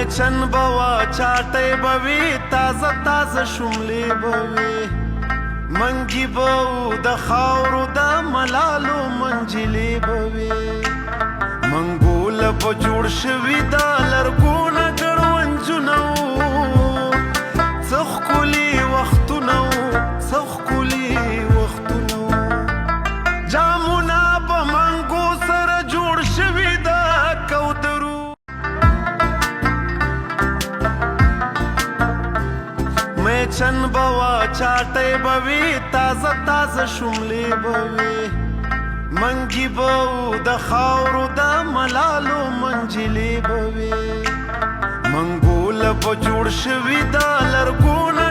میچن بوا چاټي بوي تازه تازه شملې بوي منګي بو د خاورو د ملالو منجلې بوي منګول په جوړ شوي د لرګونه ګړونجونه څخ کولی وختونه څخ کولی وختونه جامونه په منګو سره جوړ شوي د کودرو میچن بوا چاټي بوي تازه تازه شملې بوي منګي بو د خاورو د ملالو منجلې بوي منګول په جوړ شوي د لرګونه